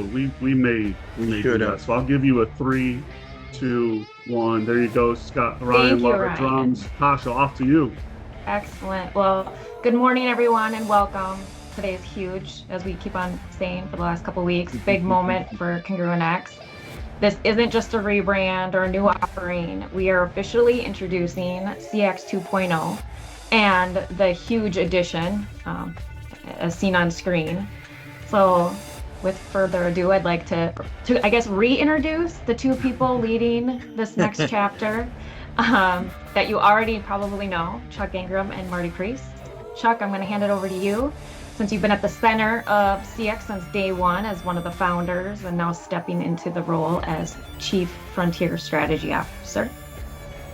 We may do Should that. have. So I'll give you a 3, 2, 1. There you go, Scott. Ryan, Thank you, love it. Ryan. Drums. Tasha, off to you. Excellent. Well, good morning, everyone, and welcome. Today is huge, as we keep on saying for the last couple of weeks. Big moment for congruentX. This isn't just a rebrand or a new offering. We are officially introducing CX 2.0 and the huge addition, as seen on screen. So, with further ado, I'd like to I guess, reintroduce the two people leading this next chapter that you already probably know, Chuck Ingram and Marty Priest. Chuck, I'm going to hand it over to you since you've been at the center of CX since day one as one of the founders and now stepping into the role as Chief Frontier Strategy Officer.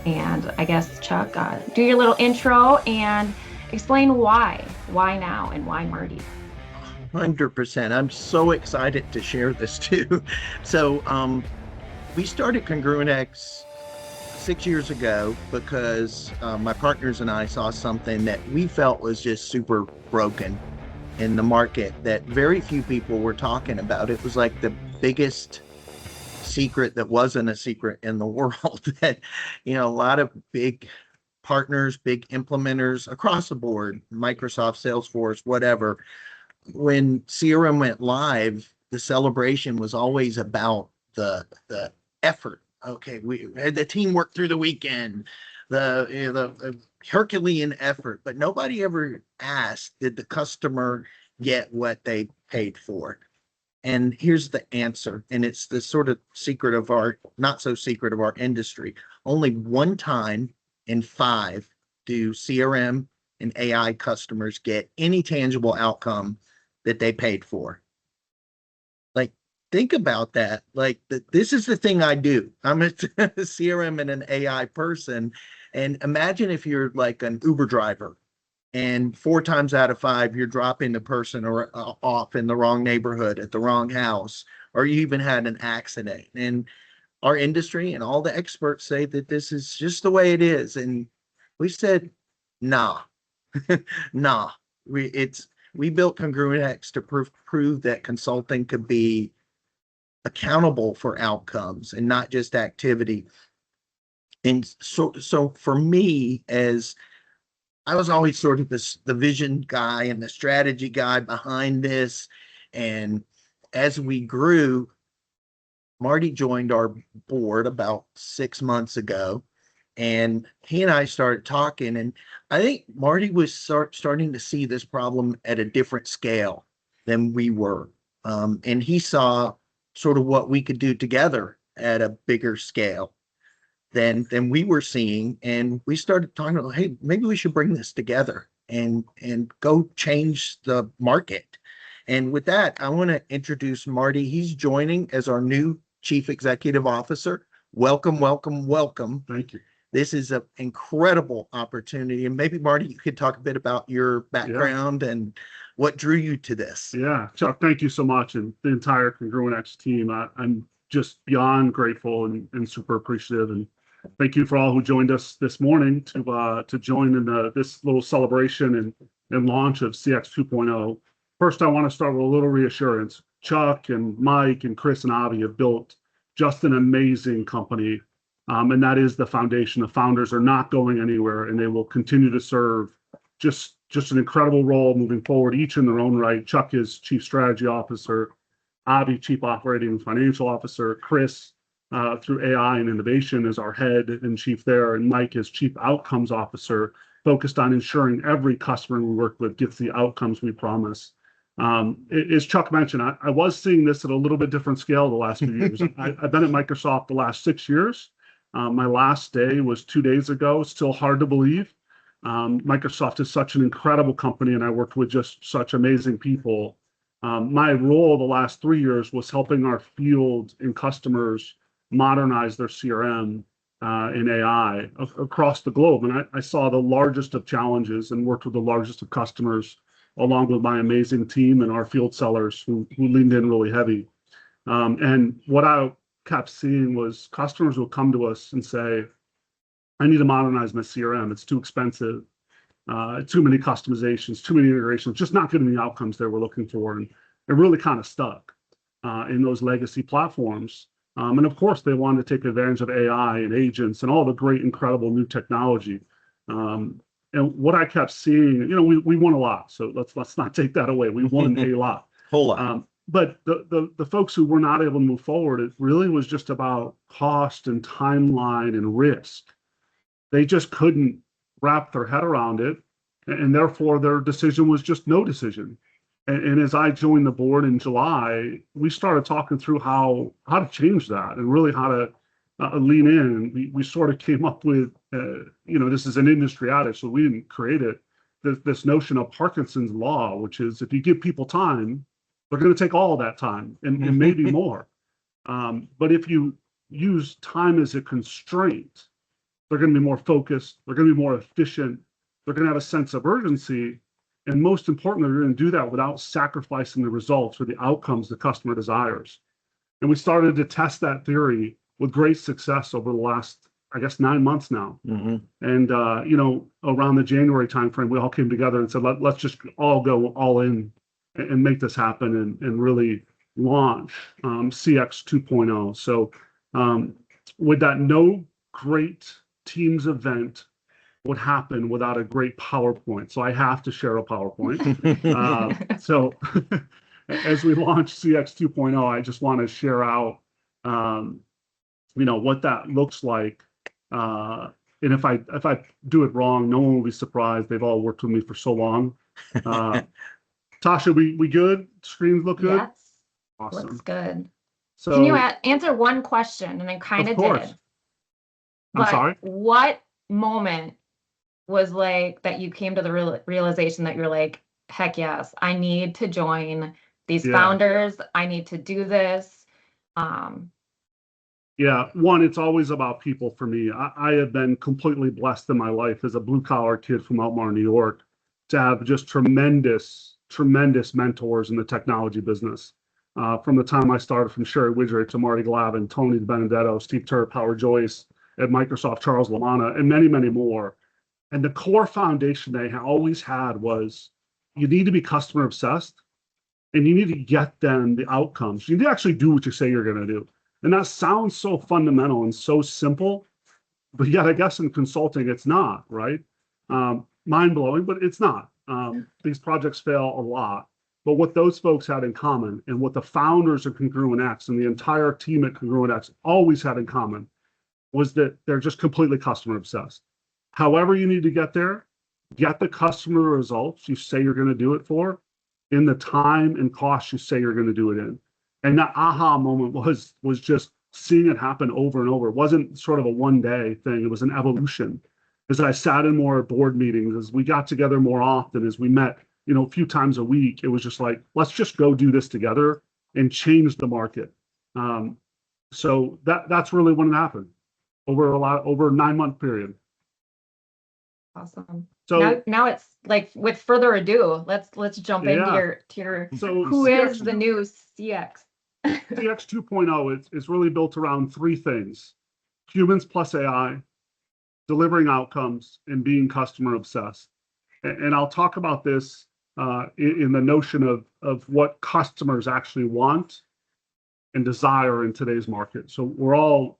And I guess, Chuck, do your little intro and explain why now, and why Marty. 100%. I'm so excited to share this too. So we started congruentX 6 years ago because my partners and I saw something that we felt was just super broken in the market that very few people were talking about. It was like the biggest secret that wasn't a secret in the world that, a lot of big partners, big implementers across the board, Microsoft, Salesforce, whatever, when CRM went live, the celebration was always about the effort. Okay, we had the team work through the weekend, the Herculean effort, but nobody ever asked, did the customer get what they paid for? And here's the answer, and it's the sort of secret of our, not so secret of our industry. Only one time in 5 do CRM and AI customers get any tangible outcome that they paid for. Like, think about that. Like, this is the thing I do. I'm a CRM and an AI person. And imagine if you're like an Uber driver and 4 times out of 5, you're dropping the person or off in the wrong neighborhood at the wrong house, or you even had an accident. And our industry and all the experts say that this is just the way it is. And we said, nah, nah, we built congruentX to prove that consulting could be accountable for outcomes and not just activity. And so for me, as I was always sort of the vision guy and the strategy guy behind this, and as we grew, Marty joined our board about 6 months ago, and he and I started talking, and I think Marty was starting to see this problem at a different scale than we were. And he saw sort of what we could do together at a bigger scale than we were seeing. And we started talking about, hey, maybe we should bring this together and go change the market. And with that, I want to introduce Marty. He's joining as our new Chief Executive Officer. Welcome, welcome, welcome. Thank you. This is an incredible opportunity. And maybe, Marty, you could talk a bit about your background and what drew you to this. Yeah, Chuck, thank you so much. And the entire congruentX team, I'm just beyond grateful and super appreciative. And thank you for all who joined us this morning to join in this little celebration and launch of CX 2.0. First, I want to start with a little reassurance. Chuck and Mike and Chris and Avi have built just an amazing company. And that is the foundation. The founders are not going anywhere, and they will continue to serve just an incredible role moving forward, each in their own right. Chuck is Chief Strategy Officer, Avi, Chief Operating and Financial Officer, Chris, through AI and innovation, is our head and chief there, and Mike is Chief Outcomes Officer, focused on ensuring every customer we work with gets the outcomes we promise. As Chuck mentioned, I was seeing this at a little bit different scale the last few years. I've been at Microsoft the last 6 years. My last day was 2 days ago. Still hard to believe. Microsoft is such an incredible company, and I worked with just such amazing people. My role the last 3 years was helping our field and customers modernize their CRM and AI across the globe. And I saw the largest of challenges and worked with the largest of customers, along with my amazing team and our field sellers who leaned in really heavy. And what I kept seeing was customers will come to us and say, I need to modernize my CRM. It's too expensive, too many customizations, too many integrations, just not getting the outcomes they were looking for. And it really kind of stuck. in those legacy platforms. And of course, they wanted to take advantage of AI and agents and all the great, incredible new technology. And what I kept seeing, we won a lot, so let's not take that away. We won a lot. Whole lot. But the folks who were not able to move forward, it really was just about cost and timeline and risk. They just couldn't wrap their head around it, and therefore their decision was just no decision. And as I joined the board in July, we started talking through how to change that and really how to lean in. We sort of came up with, this is an industry adage, so we didn't create it. This notion of Parkinson's law, which is if you give people time, they're going to take all of that time and maybe more. But if you use time as a constraint, they're going to be more focused, they're going to be more efficient, they're going to have a sense of urgency, and most importantly, they're going to do that without sacrificing the results or the outcomes the customer desires. And we started to test that theory with great success over the last, 9 months now. Mm-hmm. And around the January timeframe, we all came together and said, let's just all go all in and make this happen and really launch CX 2.0. So with that, no great Teams event would happen without a great PowerPoint. So I have to share a PowerPoint. So as we launch CX 2.0, I just want to share out, what that looks like. And if I do it wrong, no one will be surprised. They've all worked with me for so long. Tasha, we good? Screens look good? Yes. Awesome. Looks good. So, Can you answer one question? And I kind of did. I'm sorry? What moment was like that you came to the realization that you're like, heck yes, I need to join these founders. I need to do this. Yeah, one, it's always about people for me. I have been completely blessed in my life as a blue collar kid from Elmore, New York, to have just tremendous mentors in the technology business. From the time I started from Sherry Widger to Marty Glavin, Tony Benedetto, Steve Turp, Howard Joyce at Microsoft, Charles Lamanna, and many, many more. And the core foundation they always had was you need to be customer obsessed and you need to get them the outcomes. You need to actually do what you say you're going to do. And that sounds so fundamental and so simple, but yet I guess in consulting, it's not, right? Mind-blowing, but it's not. These projects fail a lot. But what those folks had in common and what the founders of congruentX and the entire team at congruentX always had in common was that they're just completely customer obsessed. However you need to get there, get the customer results you say you're going to do it for in the time and cost you say you're going to do it in. And that aha moment was just seeing it happen over and over. It wasn't sort of a one-day thing. It was an evolution. As I sat in more board meetings, as we got together more often, as we met, a few times a week, it was just like, let's just go do this together and change the market. So that's really when it happened over a 9-month period. Awesome. So now it's like, with further ado, let's jump into your so who is the new CX? CX 2.0 is really built around 3 things: humans plus AI, delivering outcomes, and being customer obsessed. And I'll talk about this in the notion of what customers actually want and desire in today's market. So we're all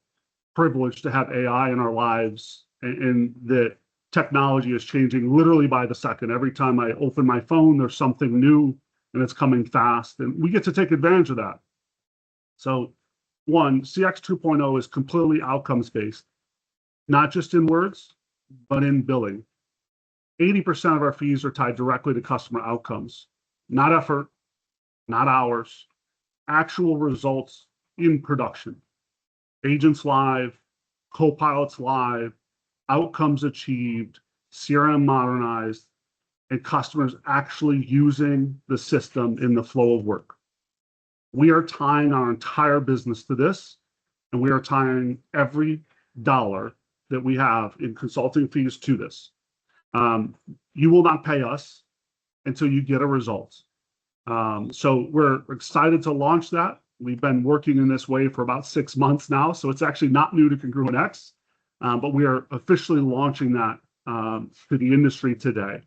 privileged to have AI in our lives, and that technology is changing literally by the second. Every time I open my phone, there's something new and it's coming fast, and we get to take advantage of that. So one, CX 2.0 is completely outcomes based, not just in words, but in billing. 80% of our fees are tied directly to customer outcomes, not effort, not hours, actual results in production. Agents live, co-pilots live, outcomes achieved, CRM modernized, and customers actually using the system in the flow of work. We are tying our entire business to this, and we are tying every dollar that we have in consulting fees to this. You will not pay us until you get a result. So we're excited to launch that. We've been working in this way for about 6 months now, so it's actually not new to congruentX, but we are officially launching that to the industry today.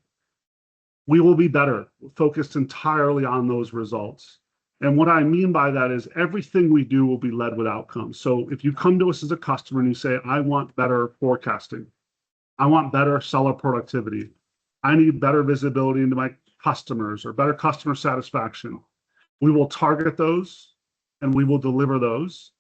We will be better, focused entirely on those results. And what I mean by that is everything we do will be led with outcomes. So if you come to us as a customer and you say, I want better forecasting, I want better seller productivity, I need better visibility into my customers or better customer satisfaction, we will target those and we will deliver those,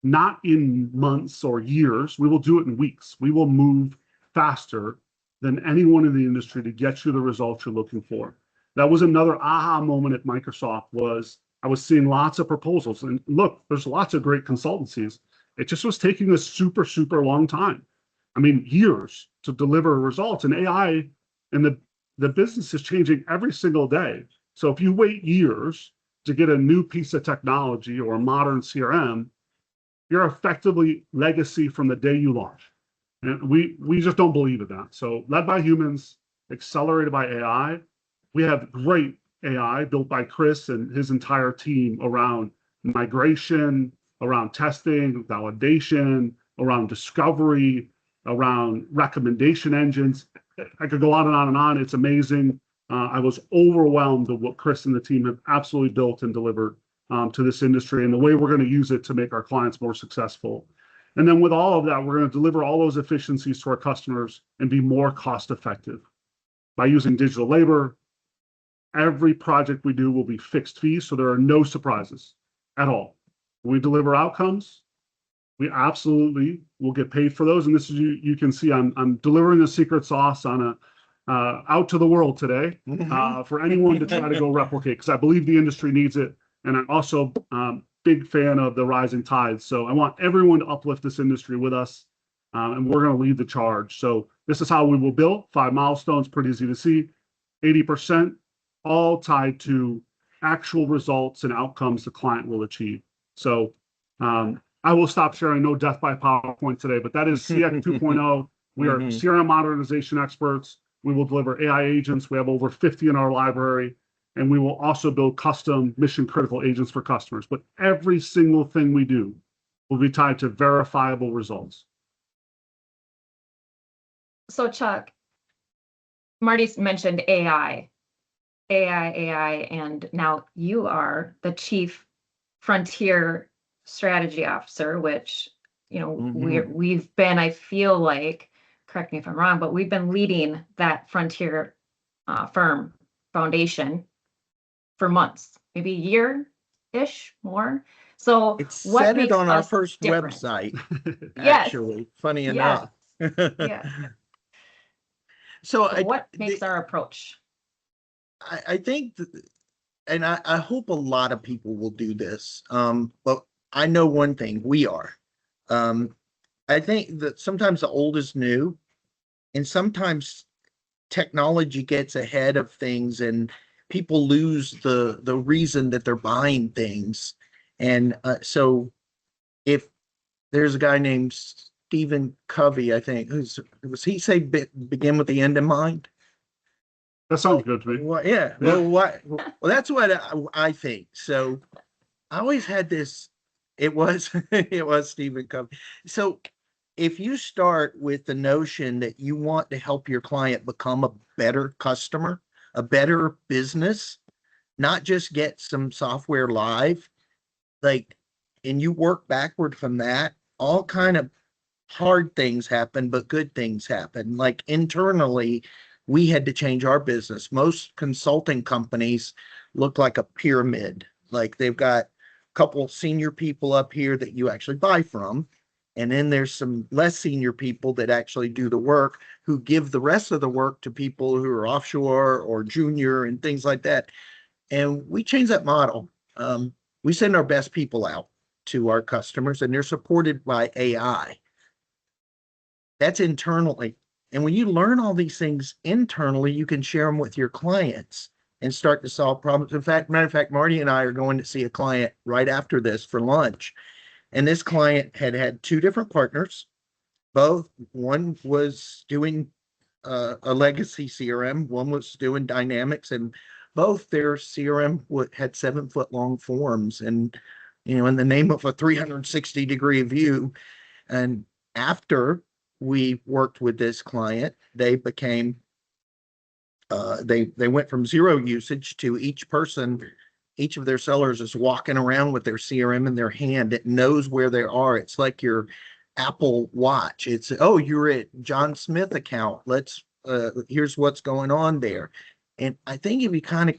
not in months or years. We will do it in weeks. We will move faster than anyone in the industry to get you the results you're looking for. That was another aha moment at Microsoft. Was I was seeing lots of proposals, and look, there's lots of great consultancies. It just was taking a super, super long time. I mean, years to deliver results. And AI and the business is changing every single day. So if you wait years to get a new piece of technology or a modern CRM, you're effectively legacy from the day you launch. And we just don't believe in that. So led by humans, accelerated by AI. We have great AI built by Chris and his entire team around migration, around testing, validation, around discovery, around recommendation engines. I could go on and on and on. It's amazing. I was overwhelmed at what Chris and the team have absolutely built and delivered to this industry and the way we're going to use it to make our clients more successful. And then with all of that, we're going to deliver all those efficiencies to our customers and be more cost effective by using digital labor. Every project we do will be fixed fees, so there are no surprises at all. When we deliver outcomes, we absolutely will get paid for those. And this is, you can see I'm delivering the secret sauce on out to the world today for anyone to try to go replicate, because I believe the industry needs it. And I'm also big fan of the rising tides. So I want everyone to uplift this industry with us, and we're going to lead the charge. So this is how we will build 5 milestones, pretty easy to see. 80%, all tied to actual results and outcomes the client will achieve. So I will stop sharing. No death by PowerPoint today, but that is CX 2.0. We are CRM modernization experts. We will deliver AI agents. We have over 50 in our library. And we will also build custom mission critical agents for customers. But every single thing we do will be tied to verifiable results. So Chuck, Marty's mentioned AI, and now you are the Chief Frontier Strategy Officer, which, you know, we've been, I feel like, correct me if I'm wrong, but we've been leading that Frontier firm foundation for months, maybe a year-ish more. So it said it on our first website, actually, funny enough. Yeah. So what makes our approach? I think, and I hope a lot of people will do this, but I know one thing, we are. I think that sometimes the old is new, and sometimes technology gets ahead of things and people lose the reason that they're buying things. And so if there's a guy named Stephen Covey, I think, was he say begin with the end in mind? That sounds good to me. Well, yeah. Well, that's what I think. So I always had this. It was Stephen Covey. So if you start with the notion that you want to help your client become a better customer, a better business, not just get some software live, like, and you work backward from that, all kind of hard things happen, but good things happen. Like internally, we had to change our business. Most consulting companies look like a pyramid. Like they've got a couple senior people up here that you actually buy from. And then there's some less senior people that actually do the work, who give the rest of the work to people who are offshore or junior and things like that. And we changed that model. We send our best people out to our customers, and they're supported by AI. That's internally. And when you learn all these things internally, you can share them with your clients and start to solve problems. In fact, matter of fact, Marty and I are going to see a client right after this for lunch. And this client had 2 different partners. One was doing a legacy CRM, one was doing Dynamics, and both their CRM had 7-foot-long forms, and in the name of a 360-degree view. And after we worked with this client, they became they went from 0 usage to each person each of their sellers is walking around with their CRM in their hand. It knows where they are. It's like your Apple Watch. It's, oh, you're at John Smith account. Let's here's what's going on there. And I think if you kind of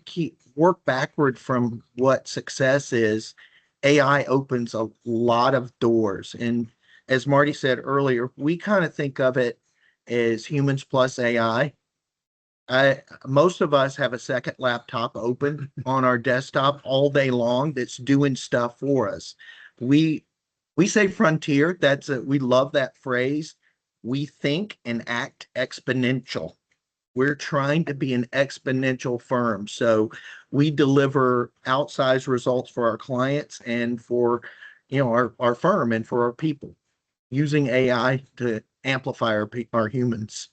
work backward from what success is, AI opens a lot of doors. And as Marty said earlier, we kind of think of it as humans plus AI. Most of us have a second laptop open on our desktop all day long that's doing stuff for us. We say frontier. We love that phrase. We think and act exponential. We're trying to be an exponential firm. So we deliver outsized results for our clients and for, our firm and for our people, using AI to amplify our humans.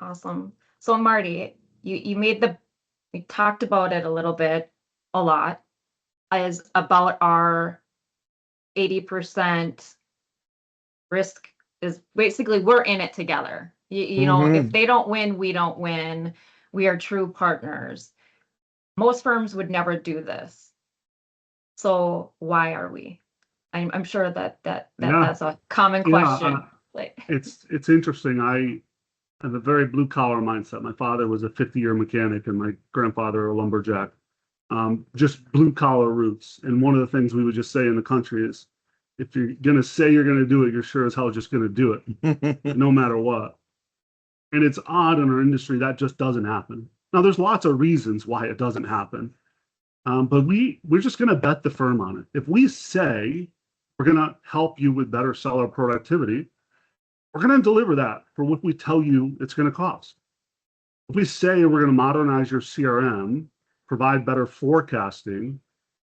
Awesome. So Marty, we talked about it a lot, is about our 80% risk is basically we're in it together. You know, if they don't win, we don't win. We are true partners. Most firms would never do this. So why are we? I'm sure that's a common question. It's interesting. I have a very blue collar mindset. My father was a 50-year mechanic and my grandfather a lumberjack. Just blue collar roots. And one of the things we would just say in the country is, if you're going to say you're going to do it, you're sure as hell just going to do it, no matter what. And it's odd in our industry that just doesn't happen. Now, there's lots of reasons why it doesn't happen, but we're just going to bet the firm on it. If we say we're going to help you with better seller productivity, we're going to deliver that for what we tell you it's going to cost. If we say we're going to modernize your CRM, provide better forecasting,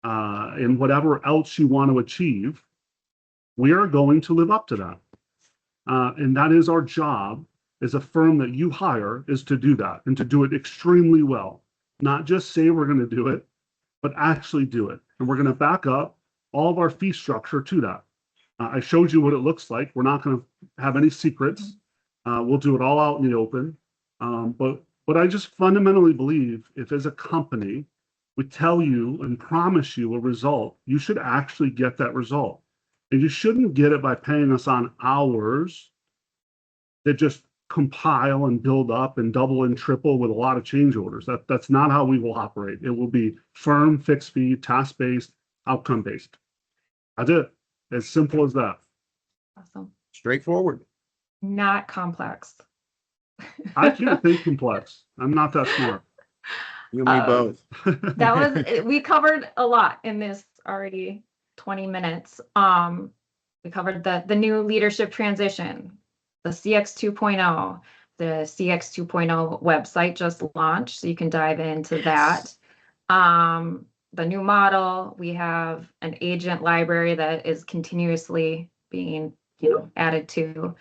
and whatever else you want to achieve, we are going to live up to that. And that is our job as a firm that you hire, is to do that and to do it extremely well. Not just say we're going to do it, but actually do it. And we're going to back up all of our fee structure to that. I showed you what it looks like. We're not going to have any secrets. We'll do it all out in the open. But I just fundamentally believe if as a company, we tell you and promise you a result, you should actually get that result. And you shouldn't get it by paying us on hours that just compile and build up and double and triple with a lot of change orders. That's not how we will operate. It will be firm, fixed fee, task-based, outcome-based. That's it. As simple as that. Awesome. Straightforward. Not complex. I can't think complex. I'm not that smart. You and me both. We covered a lot in this already 20 minutes. We covered the new leadership transition, the CX 2.0, the CX 2.0 website just launched, so you can dive into that. The new model, we have an agent library that is continuously being, added to.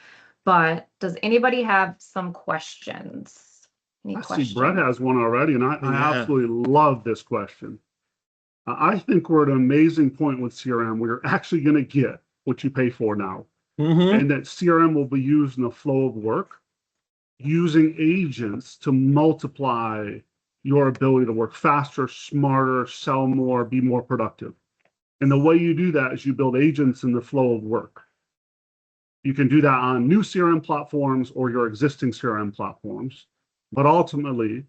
But does anybody have some questions? I see Brett has one already, and I absolutely love this question. I think we're at an amazing point with CRM. We're actually going to get what you pay for now. And that CRM will be used in the flow of work, using agents to multiply your ability to work faster, smarter, sell more, be more productive. And the way you do that is you build agents in the flow of work. You can do that on new CRM platforms or your existing CRM platforms. But ultimately,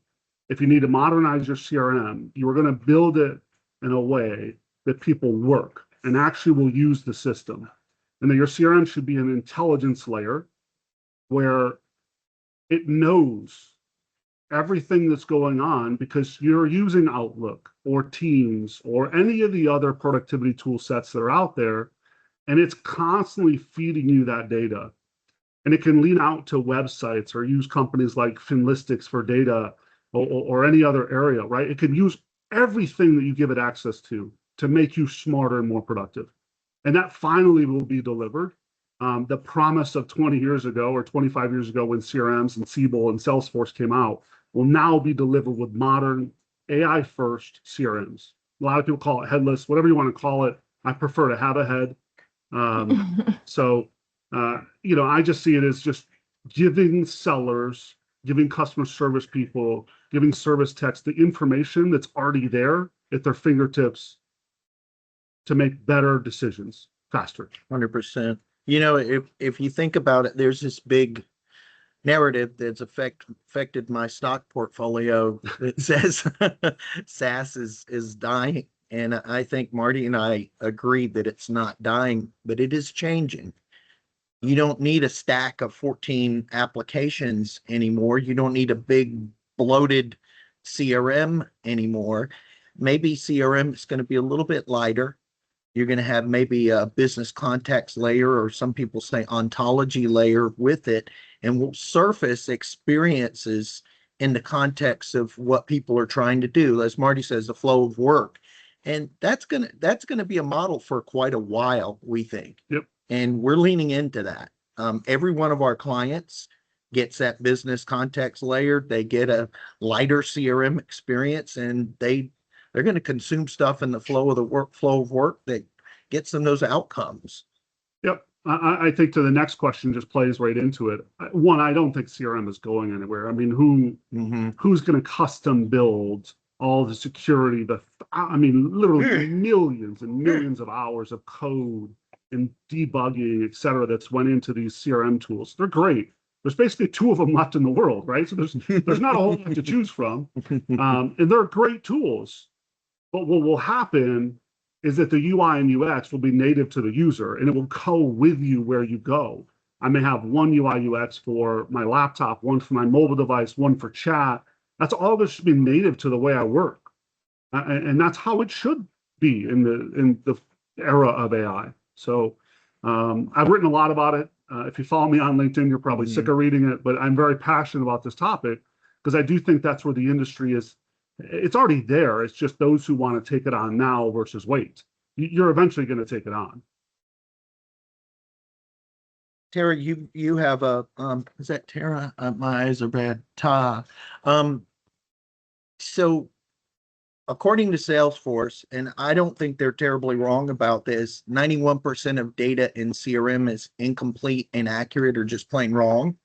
if you need to modernize your CRM, you're going to build it in a way that people work and actually will use the system. And then your CRM should be an intelligence layer where it knows everything that's going on because you're using Outlook or Teams or any of the other productivity tool sets that are out there, and it's constantly feeding you that data. And it can lean out to websites or use companies like Finlistics for data or any other area, right? It can use everything that you give it access to make you smarter and more productive. And that finally will be delivered. The promise of 20 years ago or 25 years ago when CRMs and Siebel and Salesforce came out will now be delivered with modern AI-first CRMs. A lot of people call it headless, whatever you want to call it. I prefer to have a head. I just see it as just giving sellers giving customer service people, giving service techs the information that's already there at their fingertips to make better decisions faster. 100%. You know, if you think about it, there's this big narrative that's affected my stock portfolio that says SaaS is dying. And I think Marty and I agree that it's not dying, but it is changing. You don't need a stack of 14 applications anymore. You don't need a big bloated CRM anymore. Maybe CRM is going to be a little bit lighter. You're going to have maybe a business context layer, or some people say ontology layer with it, and will surface experiences in the context of what people are trying to do. As Marty says, the flow of work. And that's gonna be a model for quite a while, we think. Yep. And we're leaning into that. Every one of our clients gets that business context layer. They get a lighter CRM experience, and they're going to consume stuff in the flow of work that gets them those outcomes. Yep. I think to the next question just plays right into it. One, I don't think CRM is going anywhere. I mean, who's going to custom build all the security, literally millions and millions of hours of code and debugging, et cetera, that's went into these CRM tools. They're great. There's basically 2 of them left in the world, right? So there's not a whole lot to choose from. And they're great tools. But what will happen is that the UI and UX will be native to the user, and it will go with you where you go. I may have one UI UX for my laptop, one for my mobile device, one for chat. That's all that should be native to the way I work. And that's how it should be in the era of AI. So I've written a lot about it. If you follow me on LinkedIn, you're probably sick of reading it, but I'm very passionate about this topic because I do think that's where the industry is. It's already there. It's just those who want to take it on now versus wait. You're eventually going to take it on. Tara, you have a is that Tara? My eyes are bad. Ta. So according to Salesforce, and I don't think they're terribly wrong about this, 91% of data in CRM is incomplete, inaccurate, or just plain wrong.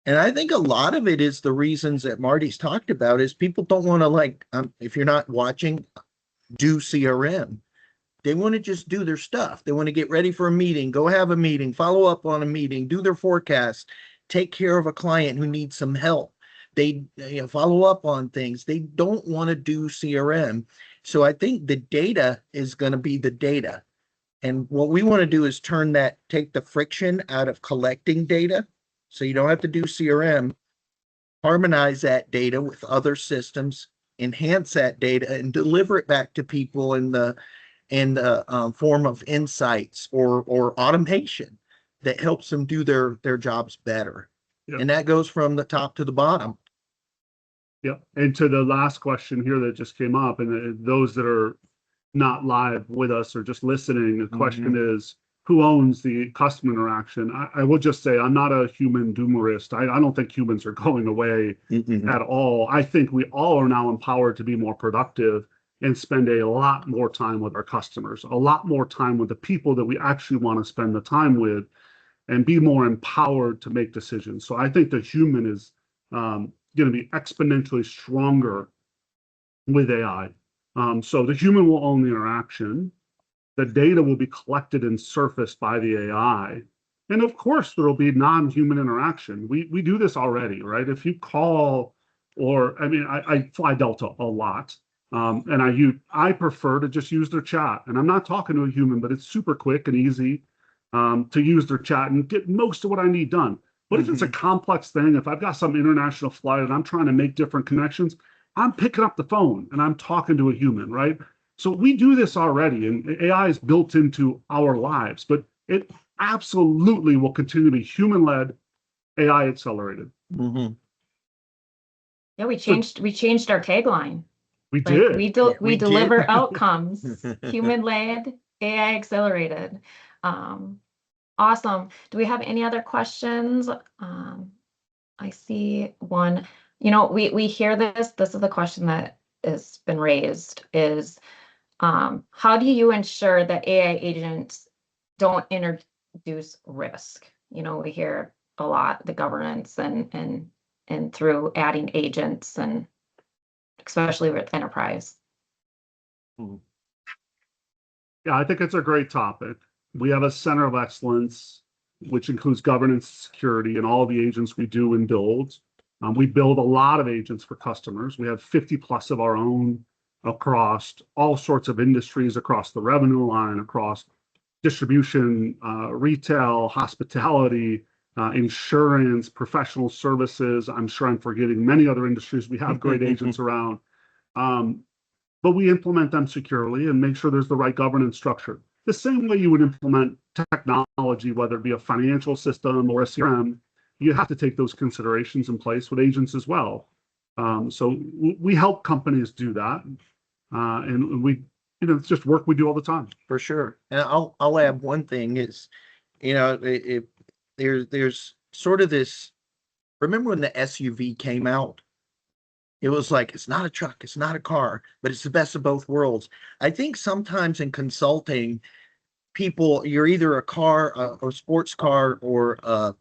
And I think a lot of it is the reasons that Marty's talked about is people don't want to if you're not watching, do CRM. They want to just do their stuff. They want to get ready for a meeting, go have a meeting, follow up on a meeting, do their forecast, take care of a client who needs some help. They follow up on things. They don't want to do CRM. So I think the data is going to be the data. And what we want to do is take the friction out of collecting data. So you don't have to do CRM, harmonize that data with other systems, enhance that data, and deliver it back to people in the form of insights or automation that helps them do their jobs better. Yep. And that goes from the top to the bottom. Yep. And to the last question here that just came up, and those that are not live with us or just listening, the question is, who owns the customer interaction? I will just say I'm not a human doomerist. I don't think humans are going away at all. I think we all are now empowered to be more productive and spend a lot more time with our customers, a lot more time with the people that we actually want to spend the time with, and be more empowered to make decisions. So I think the human is going to be exponentially stronger with AI. So the human will own the interaction. The data will be collected and surfaced by the AI. And of course, there will be non-human interaction. We do this already, right? If you call, I fly Delta a lot, and I prefer to just use their chat. And I'm not talking to a human, but it's super quick and easy to use their chat and get most of what I need done. But if it's a complex thing, if I've got some international flight and I'm trying to make different connections, I'm picking up the phone and I'm talking to a human, right? So we do this already, and AI is built into our lives, but it absolutely will continue to be human-led, AI accelerated. Yeah, we changed our tagline. We did. We deliver outcomes, human-led, AI accelerated. Awesome. Do we have any other questions? I see one. We hear this. This is the question that has been raised is, how do you ensure that AI agents don't introduce risk? We hear a lot, the governance and and through adding agents, and especially with enterprise. Yeah, I think it's a great topic. We have a center of excellence, which includes governance, security, and all the agents we do and build. We build a lot of agents for customers. We have 50 plus of our own across all sorts of industries, across the revenue line, across distribution, retail, hospitality, insurance, professional services. I'm sure I'm forgetting many other industries. We have great agents around. But we implement them securely and make sure there's the right governance structure. The same way you would implement technology, whether it be a financial system or a CRM, you have to take those considerations in place with agents as well. So we help companies do that. And we, it's just work we do all the time. For sure. And I'll add one thing is, there's sort of this, remember when the SUV came out? It was like, it's not a truck, it's not a car, but it's the best of both worlds. I think sometimes in consulting, you're either a car, or sports car, or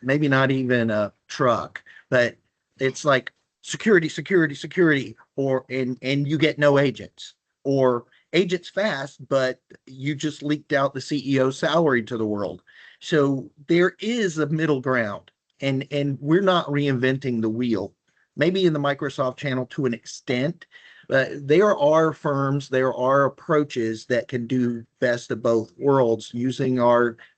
maybe not even a truck, but it's like security, security, security, and you get no agents, or agents fast, but you just leaked out the CEO's salary to the world. So there is a middle ground, and we're not reinventing the wheel. Maybe in the Microsoft channel to an extent, but there are firms, there are approaches that can do best of both worlds using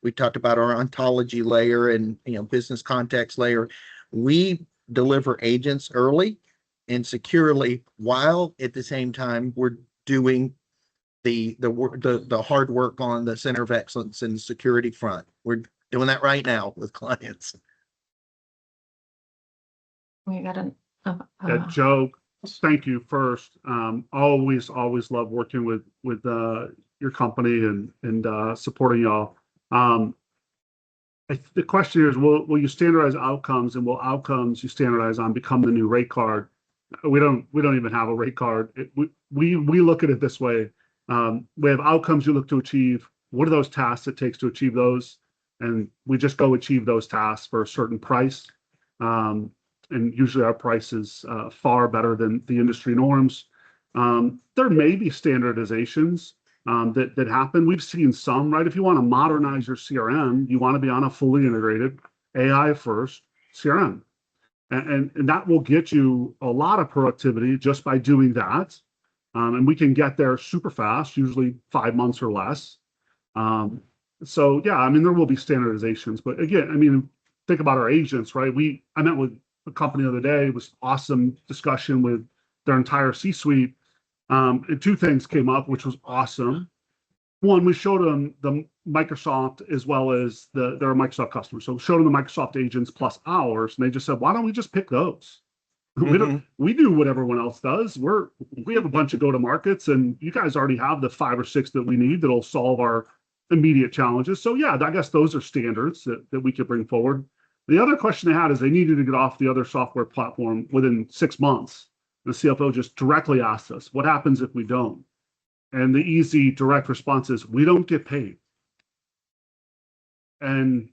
we talked about our ontology layer and business context layer. We deliver agents early and securely, while at the same time we're doing the hard work on the center of excellence and security front. We're doing that right now with clients. We got Joe, thank you first. Always love working with your company and supporting y'all. The question is, will you standardize outcomes, and will outcomes you standardize on become the new rate card? We don't even have a rate card. We look at it this way. We have outcomes you look to achieve. What are those tasks it takes to achieve those? And we just go achieve those tasks for a certain price. And usually our price is far better than the industry norms. There may be standardizations that happen. We've seen some, right? If you want to modernize your CRM, you want to be on a fully integrated AI first CRM. And that will get you a lot of productivity just by doing that. And we can get there super fast, usually 5 months or less. So yeah, I mean, there will be standardizations, but again, I mean, think about our agents, right? I met with a company the other day. It was awesome discussion with their entire C-suite. And two things came up, which was awesome. One, we showed them the Microsoft as well as they're a Microsoft customer. So we showed them the Microsoft agents plus ours, and they just said, why don't we just pick those? We do what everyone else does. We have a bunch of go-to-markets, and you guys already have the 5 or 6 that we need that'll solve our immediate challenges. So yeah, I guess those are standards that we could bring forward. The other question they had is they needed to get off the other software platform within 6 months. The CFO just directly asked us, what happens if we don't? And the easy direct response is, we don't get paid. And,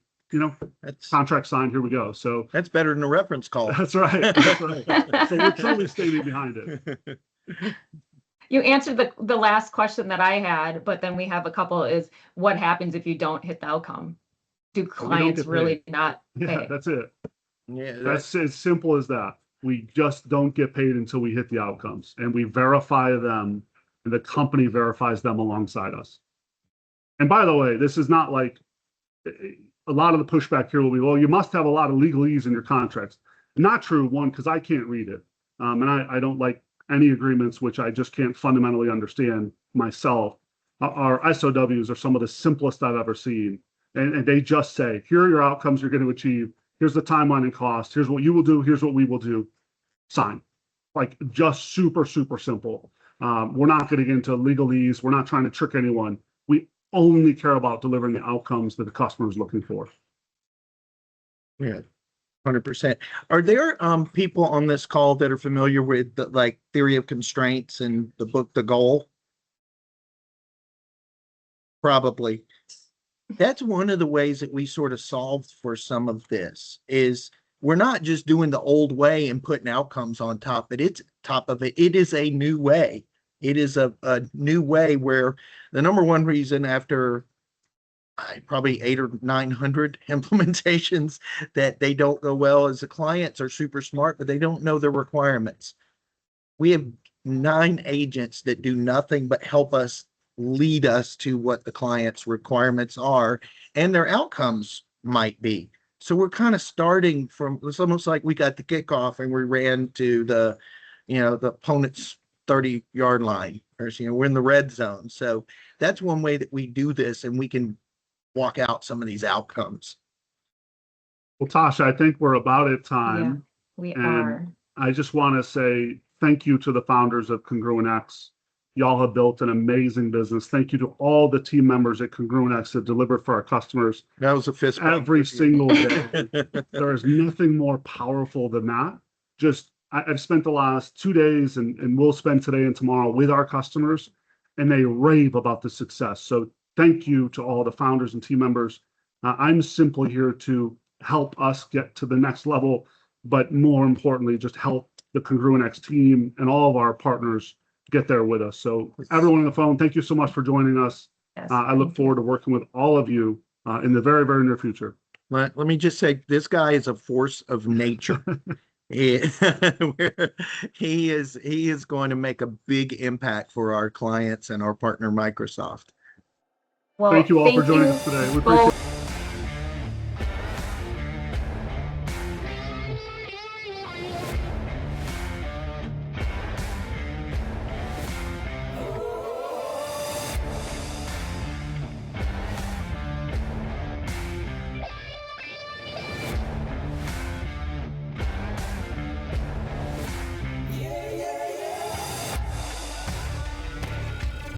that's contract signed, here we go. So that's better than a reference call. That's right. That's right. So we're truly standing behind it. You answered the last question that I had, but then we have a couple is, what happens if you don't hit the outcome? Do clients really not pay? Yeah, that's it. Yeah, that's as simple as that. We just don't get paid until we hit the outcomes, and we verify them, and the company verifies them alongside us. And by the way, this is not like a lot of the pushback here will be, well, you must have a lot of legalese in your contracts. Not true, one, because I can't read it. And I don't like any agreements which I just can't fundamentally understand myself. Our SOWs are some of the simplest I've ever seen. And they just say, here are your outcomes you're going to achieve. Here's the timeline and cost. Here's what you will do. Here's what we will do. Sign. Like, just super, super simple. We're not getting into legalese. We're not trying to trick anyone. We only care about delivering the outcomes that the customer is looking for. Yeah, 100%. Are there people on this call that are familiar with the theory of constraints and the book The Goal? Probably. That's one of the ways that we sort of solved for some of this is we're not just doing the old way and putting outcomes on top of it. It is a new way. It is a new way where the number one reason after probably 800 or 900 implementations that they don't go well is the clients are super smart, but they don't know their requirements. We have 9 agents that do nothing but help us lead us to what the client's requirements are and their outcomes might be. So we're kind of starting from, it's almost like we got the kickoff and we ran to the opponent's 30-yard line, or we're in the red zone. So that's one way that we do this, and we can walk out some of these outcomes. Well, Tasha, I think we're about at time. Yeah, we and are. I just want to say thank you to the founders of congruentX. Y'all have built an amazing business. Thank you to all the team members at congruentX that deliver for our customers. That was a fist bump every single day. There is nothing more powerful than that. I've spent the last 2 days and we'll spend today and tomorrow with our customers, and they rave about the success. So thank you to all the founders and team members. I'm simply here to help us get to the next level, but more importantly, just help the congruentX team and all of our partners get there with us. So everyone on the phone, thank you so much for joining us. Yes, I look forward to working with all of you in the very, very near future. Let me just say, this guy is a force of nature. he is going to make a big impact for our clients and our partner, Microsoft. Well, thank you all for joining you us today. We both. appreciate it.